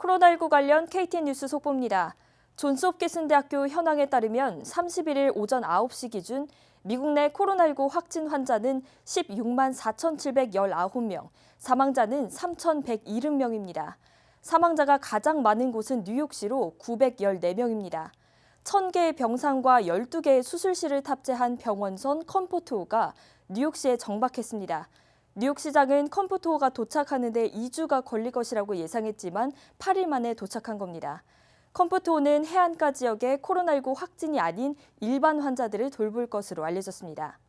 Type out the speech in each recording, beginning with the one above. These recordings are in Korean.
코로나19 관련 KTN 뉴스 속보입니다. 존스홉킨스 대학교 현황에 따르면 31일 오전 9시 기준 미국 내 코로나19 확진 환자는 16만 4,719명, 사망자는 3,170명입니다. 사망자가 가장 많은 곳은 뉴욕시로 914명입니다. 1,000개의 병상과 12개의 수술실을 탑재한 병원선 컴포트호가 뉴욕시에 정박했습니다. 뉴욕시장은 컴포트호가 도착하는 데 2주가 걸릴 것이라고 예상했지만 8일 만에 도착한 겁니다. 컴포트호는 해안가 지역의 코로나19 확진이 아닌 일반 환자들을 돌볼 것으로 알려졌습니다.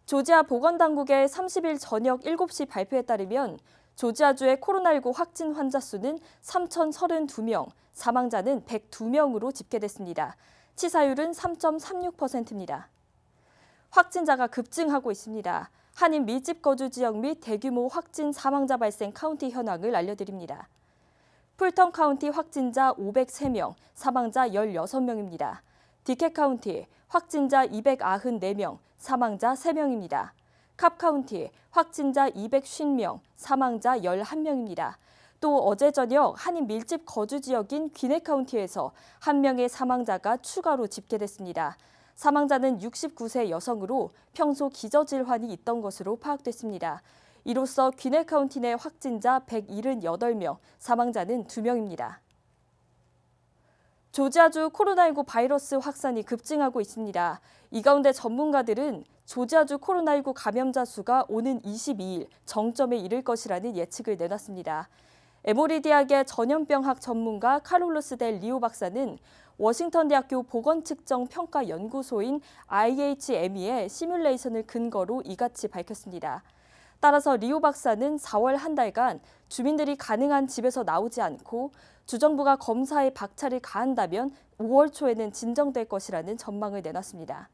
조지아 보건당국의 30일 저녁 7시 발표에 따르면 조지아주의 코로나19 확진 환자 수는 3,032명, 사망자는 102명으로 집계됐습니다. 치사율은 3.36%입니다. 확진자가 급증하고 있습니다. 한인 밀집 거주 지역 및 대규모 확진 사망자 발생 카운티 현황을 알려드립니다. 풀턴 카운티 확진자 503명, 사망자 16명입니다. 디켓 카운티 확진자 294명, 사망자 3명입니다. 캅 카운티 확진자 250명, 사망자 11명입니다. 또 어제 저녁 한인 밀집 거주 지역인 귀네 카운티에서 1명의 사망자가 추가로 집계됐습니다. 사망자는 69세 여성으로 평소 기저질환이 있던 것으로 파악됐습니다. 이로써 귀네 카운티 내 확진자 178명, 사망자는 2명입니다. 조지아주 코로나19 바이러스 확산이 급증하고 있습니다. 이 가운데 전문가들은 조지아주 코로나19 감염자 수가 오는 22일 정점에 이를 것이라는 예측을 내놨습니다. 에모리 대학의 전염병학 전문가 카를로스 델 리오 박사는 워싱턴 대학교 보건측정평가연구소인 IHME의 시뮬레이션을 근거로 이같이 밝혔습니다. 따라서 리오 박사는 4월 한 달간 주민들이 가능한 집에서 나오지 않고 주정부가 검사에 박차를 가한다면 5월 초에는 진정될 것이라는 전망을 내놨습니다.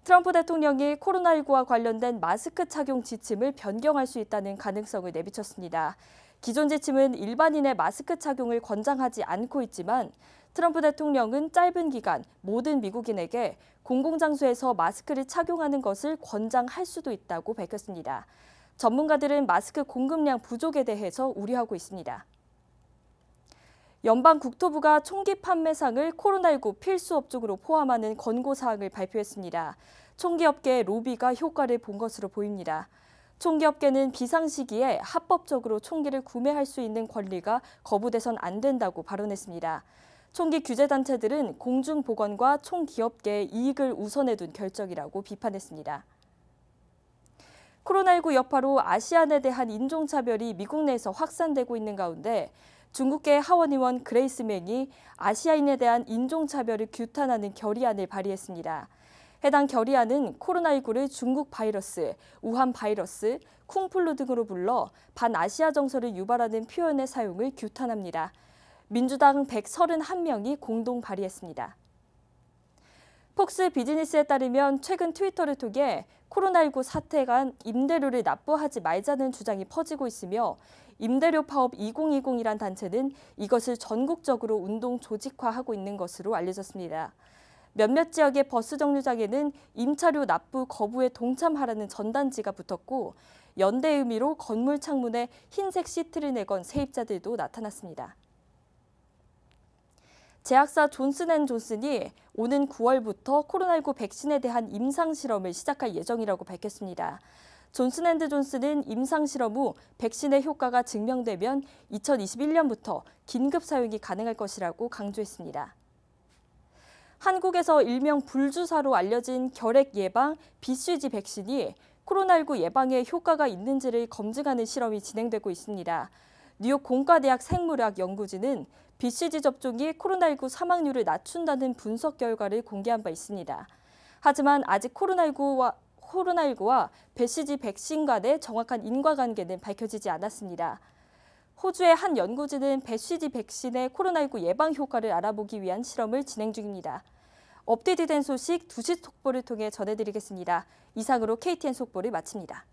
트럼프 대통령이 코로나19와 관련된 마스크 착용 지침을 변경할 수 있다는 가능성을 내비쳤습니다. 기존 지침은 일반인의 마스크 착용을 권장하지 않고 있지만 트럼프 대통령은 짧은 기간 모든 미국인에게 공공장소에서 마스크를 착용하는 것을 권장할 수도 있다고 밝혔습니다. 전문가들은 마스크 공급량 부족에 대해서 우려하고 있습니다. 연방국토부가 총기 판매상을 코로나19 필수 업종으로 포함하는 권고사항을 발표했습니다. 총기업계의 로비가 효과를 본 것으로 보입니다. 총기업계는 비상시기에 합법적으로 총기를 구매할 수 있는 권리가 거부돼선 안 된다고 발언했습니다. 총기 규제단체들은 공중보건과 총기업계의 이익을 우선에 둔 결정이라고 비판했습니다. 코로나19 여파로 아시안에 대한 인종차별이 미국 내에서 확산되고 있는 가운데 중국계 하원의원 그레이스 맹이 아시아인에 대한 인종차별을 규탄하는 결의안을 발의했습니다. 해당 결의안은 코로나19를 중국 바이러스, 우한 바이러스, 쿵플루 등으로 불러 반아시아 정서를 유발하는 표현의 사용을 규탄합니다. 민주당 131명이 공동 발의했습니다. 폭스 비즈니스에 따르면 최근 트위터를 통해 코로나19 사태 간 임대료를 납부하지 말자는 주장이 퍼지고 있으며 임대료 파업 2020이란 단체는 이것을 전국적으로 운동 조직화하고 있는 것으로 알려졌습니다. 몇몇 지역의 버스 정류장에는 임차료 납부 거부에 동참하라는 전단지가 붙었고 연대 의미로 건물 창문에 흰색 시트를 내건 세입자들도 나타났습니다. 제약사 존슨앤존슨이 오는 9월부터 코로나19 백신에 대한 임상실험을 시작할 예정이라고 밝혔습니다. 존슨앤존슨은 임상실험 후 백신의 효과가 증명되면 2021년부터 긴급 사용이 가능할 것이라고 강조했습니다. 한국에서 일명 불주사로 알려진 결핵 예방 BCG 백신이 코로나19 예방에 효과가 있는지를 검증하는 실험이 진행되고 있습니다. 뉴욕 공과대학 생물학 연구진은 BCG 접종이 코로나19 사망률을 낮춘다는 분석 결과를 공개한 바 있습니다. 하지만 아직 코로나19와 BCG 백신 간의 정확한 인과관계는 밝혀지지 않았습니다. 호주의 한 연구진은 BCG 백신의 코로나19 예방 효과를 알아보기 위한 실험을 진행 중입니다. 업데이트된 소식 2시 속보를 통해 전해드리겠습니다. 이상으로 KTN 속보를 마칩니다.